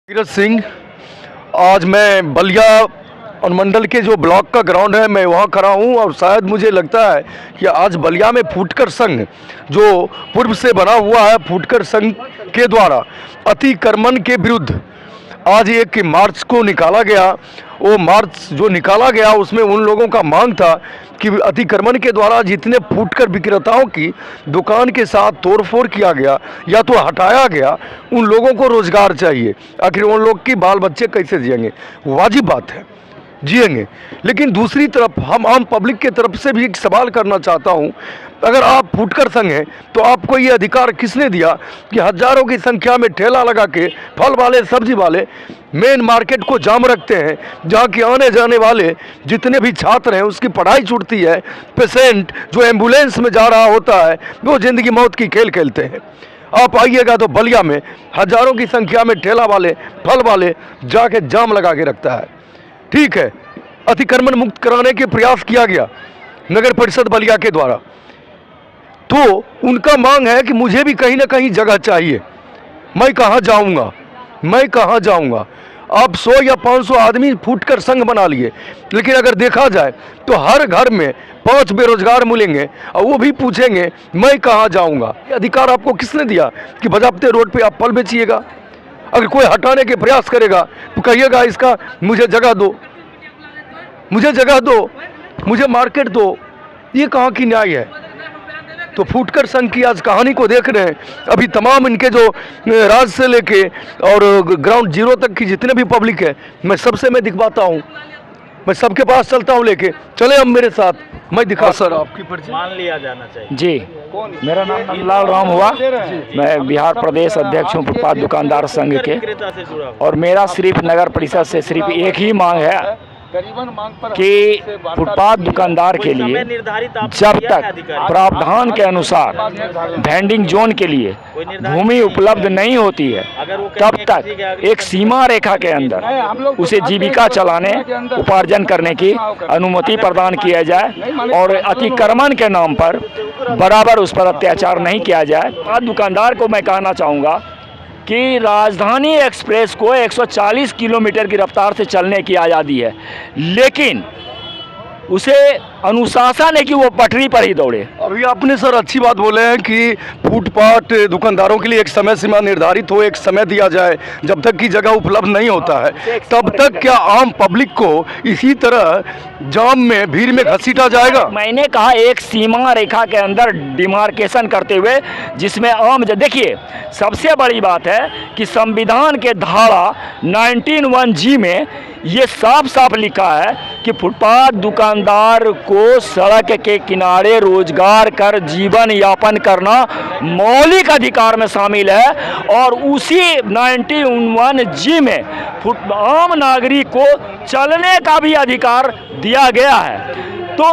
नीरज सिंह। आज मैं बलिया अनुमंडल के जो ब्लॉक का ग्राउंड है मैं वहाँ खड़ा हूँ और शायद मुझे लगता है कि आज बलिया में फुटकर संघ जो पूर्व से बना हुआ है, फुटकर संघ के द्वारा अतिक्रमण के विरुद्ध आज एक मार्च को निकाला गया। वो मार्च जो निकाला गया उसमें उन लोगों का मांग था कि अतिक्रमण के द्वारा जितने फुटकर विक्रेताओं की दुकान के साथ तोड़फोड़ किया गया या तो हटाया गया, उन लोगों को रोजगार चाहिए। आखिर उन लोग की बाल बच्चे कैसे जिएंगे? वाजिब बात है, जिएंगे। लेकिन दूसरी तरफ हम आम पब्लिक के तरफ से भी एक सवाल करना चाहता हूं, अगर आप फुटकर संघ हैं तो आपको ये अधिकार किसने दिया कि हजारों की संख्या में ठेला लगा के फल वाले सब्जी वाले मेन मार्केट को जाम रखते हैं, जहाँ की आने जाने वाले जितने भी छात्र हैं उसकी पढ़ाई छूटती है, पेशेंट जो एम्बुलेंस में जा रहा होता है वो ज़िंदगी मौत की खेल खेलते हैं। आप आइएगा तो बलिया में हजारों की संख्या में ठेला वाले फल वाले जाके जाम लगा के रखता है। ठीक है, अतिक्रमण मुक्त कराने के प्रयास किया गया नगर परिषद बलिया के द्वारा, तो उनका मांग है कि मुझे भी कहीं ना कहीं जगह चाहिए। मैं कहाँ जाऊँगा, मैं कहाँ जाऊँगा? आप 100 या 500 आदमी फुटकर संघ बना लिए, लेकिन अगर देखा जाए तो हर घर में 5 बेरोजगार मिलेंगे और वो भी पूछेंगे मैं कहाँ जाऊँगा। ये अधिकार आपको किसने दिया कि बजाबते रोड पे आप फल बेचिएगा? अगर कोई हटाने के प्रयास करेगा तो कहिएगा इसका मुझे जगह दो, मुझे जगह दो, मुझे मार्केट दो। ये कहाँ की न्याय है? तो फुटकर संघ की आज कहानी को देख रहे हैं। अभी तमाम इनके जो राज्य से लेके और ग्राउंड जीरो तक की जितने भी पब्लिक है, मैं सबसे मैं दिखवाता हूँ, मैं सबके पास चलता हूँ लेके चले हम मेरे साथ, मैं दिखा। सर आपकी परिचय मान लिया जाना चाहिए जी। मेरा नाम नंदलाल राम हुआ, मैं बिहार प्रदेश अध्यक्ष हूँ फुटपाथ दुकानदार संघ के, और मेरा सिर्फ नगर परिषद से सिर्फ एक ही मांग है कि फुटपाथ दुकानदार के लिए जब तक प्रावधान के अनुसार वेंडिंग जोन के लिए भूमि उपलब्ध नहीं होती है तब तक एक सीमा रेखा के अंदर उसे जीविका चलाने उपार्जन करने की अनुमति प्रदान किया जाए और अतिक्रमण के नाम पर बराबर उस पर अत्याचार नहीं किया जाए। दुकानदार को मैं कहना चाहूँगा कि राजधानी एक्सप्रेस को 140 किलोमीटर की रफ्तार से चलने की आज़ादी है, लेकिन उसे अनुशासन है कि वो पटरी पर ही दौड़े। अभी आपने सर अच्छी बात बोले हैं कि फुटपाथ दुकानदारों के लिए एक समय सीमा निर्धारित हो, एक समय दिया जाए, जब तक की जगह उपलब्ध नहीं होता है तब तक क्या आम पब्लिक को इसी तरह जाम में भीड़ में घसीटा जाएगा? मैंने कहा एक सीमा रेखा के अंदर डिमार्केशन करते हुए, जिसमें आम देखिए सबसे बड़ी बात है कि संविधान के धारा 19(1)(g) में ये साफ साफ लिखा है कि फुटपाथ दुकानदार को सड़क के किनारे रोजगार कर जीवन यापन करना मौलिक अधिकार में शामिल है, और उसी 19(1)(g) में आम नागरिक को चलने का भी अधिकार दिया गया है। तो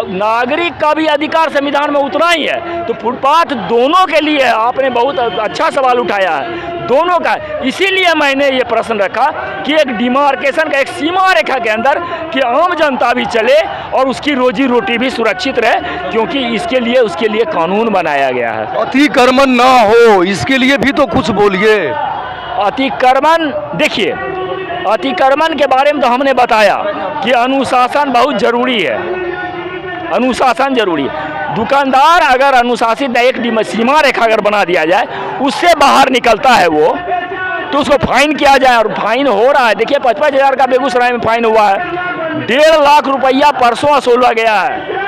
नागरिक का भी अधिकार संविधान में उतना ही है। तो फुटपाथ दोनों के लिए आपने बहुत अच्छा सवाल उठाया है, दोनों का। इसीलिए मैंने ये प्रश्न रखा कि एक डिमार्केशन का, एक सीमा रेखा के अंदर कि आम जनता भी चले और उसकी रोजी रोटी भी सुरक्षित रहे, क्योंकि इसके लिए उसके लिए कानून बनाया गया है। अतिक्रमण ना हो, इसके लिए भी तो कुछ बोलिए। अतिक्रमण, देखिए अतिक्रमण के बारे में तो हमने बताया कि अनुशासन बहुत जरूरी है, अनुशासन जरूरी है। दुकानदार अगर अनुशासित एक सीमा रेखा अगर बना दिया जाए, उससे बाहर निकलता है वो, तो उसको फाइन किया जाए, और फाइन हो रहा है। देखिए 55 हज़ार का बेगूसराय में फाइन हुआ है, 1.5 लाख रुपया परसों वसूला गया है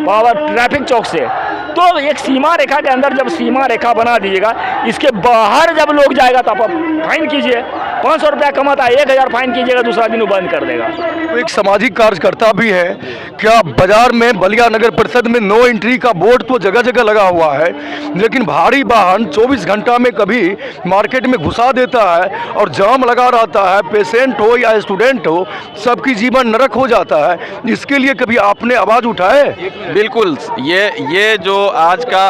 पावर ट्रैफिक चौक से। तो एक सीमा रेखा के अंदर जब सीमा रेखा बना दीजिएगा, इसके बाहर जब लोग जाएगा तो आप फाइन कीजिए। 500 रुपया कमाता है, 1000 फाइन कीजिएगा, दूसरा दिन वो बंद कर देगा। तो एक सामाजिक कार्यकर्ता भी है, क्या बाजार में बलिया नगर परिषद में नो एंट्री का बोर्ड तो जगह जगह लगा हुआ है, लेकिन भारी वाहन 24 घंटा में कभी मार्केट में घुसा देता है और जाम लगा रहता है, पेशेंट हो या स्टूडेंट हो सबकी जीवन नरक हो जाता है। इसके लिए कभी आपने आवाज़ उठाए? बिल्कुल, ये जो आज का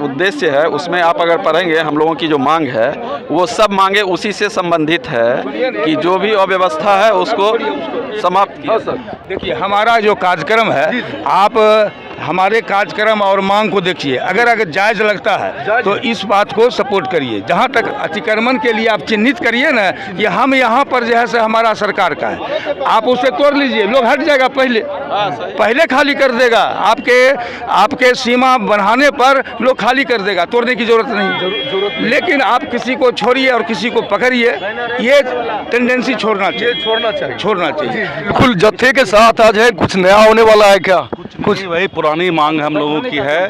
उद्देश्य है उसमें आप अगर पढ़ेंगे, हम लोगों की जो मांग है वो सब मांगे उसी से संबंधित है कि जो भी अव्यवस्था है उसको समाप्त किया। देखिए हमारा जो कार्यक्रम है, आप हमारे कार्यक्रम और मांग को देखिए, अगर जायज़ लगता है तो इस बात को सपोर्ट करिए। जहाँ तक अतिक्रमण के लिए आप चिन्हित करिए ना कि हम यहाँ पर जो है से हमारा सरकार का है, आप उसे तोड़ लीजिए, लोग हट जाएगा, पहले खाली कर देगा। आपके सीमा बढ़ाने पर लोग खाली कर देगा, तोड़ने की जरूरत नहीं। लेकिन आप किसी को छोड़िए और किसी को पकड़िए, ये टेंडेंसी छोड़ना चाहिए। बिल्कुल जत्थे के साथ आज है, कुछ नया होने वाला है क्या? कुछ वही पुरानी मांग हम लोगों की है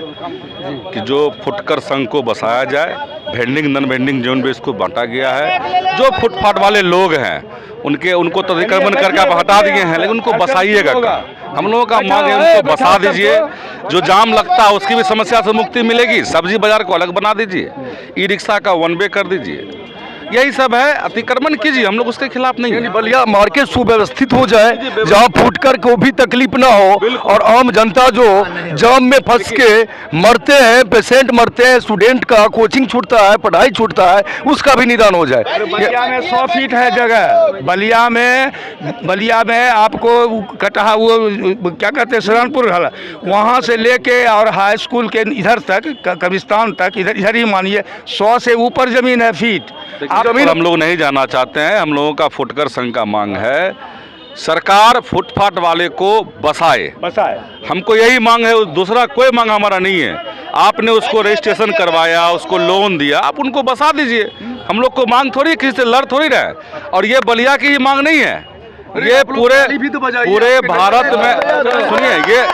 कि जो फुटकर संघ को बसाया जाए, वेंडिंग नॉन वेंडिंग जोन भी इसको बांटा गया है। जो फुटपाथ वाले लोग हैं उनको तो अतिक्रमण करके आप हटा दिए हैं, लेकिन उनको बसाइएगा। हम लोगों का मांग है उनको बसा दीजिए। जो जाम लगता है उसकी भी समस्या से मुक्ति मिलेगी। सब्जी बाजार को अलग बना दीजिए, ई रिक्शा का वन वे कर दीजिए, यही सब है। अतिक्रमण कीजिए, हम लोग उसके खिलाफ नहीं है। बलिया मार्केट सुव्यवस्थित हो जाए, जहां फुटकर को भी तकलीफ ना हो और आम जनता जो जाम में फंस के मरते हैं, पेशेंट मरते हैं, स्टूडेंट का कोचिंग छूटता है, पढ़ाई छूटता है, उसका भी निदान हो जाए। बलिया में 100 फीट है जगह। बलिया में आपको कटहा वो क्या कहते हैं सहारनपुर, वहाँ से लेके और हाई स्कूल के इधर तक, कब्रिस्तान तक, इधर ही मानिए 100 से ऊपर ज़मीन है फीट। हम लोग नहीं जाना चाहते हैं। हम लोगों का फुटकर संघ का मांग है सरकार फुटपाथ वाले को बसाए। हमको यही मांग है, दूसरा कोई मांग हमारा नहीं है। आपने उसको रजिस्ट्रेशन करवाया, उसको लोन दिया, आप उनको बसा दीजिए। हम लोग को मांग थोड़ी, किसी से लड़ थोड़ी रहे। और ये बलिया की ही मांग नहीं है, ये पूरे भारत में सुनिए,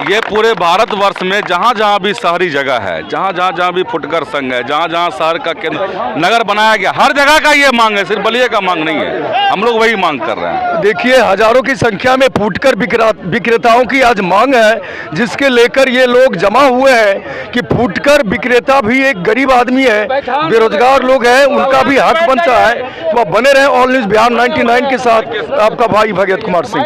ये पूरे भारतवर्ष में जहाँ जहाँ भी शहरी जगह है, जहाँ भी फुटकर संघ है, जहाँ शहर का केंद्र नगर बनाया गया, हर जगह का ये मांग है, सिर्फ बलिया का मांग नहीं है। हम लोग वही मांग कर रहे हैं। देखिए हजारों की संख्या में फुटकर विक्रेताओं की आज मांग है, जिसके लेकर ये लोग जमा हुए हैं कि फुटकर विक्रेता भी एक गरीब आदमी है, बेरोजगार लोग हैं, उनका भी हक बनता है। तो आप बने रहे ऑल न्यूज़ बिहार 99 के साथ, आपका भाई भगत कुमार सिंह।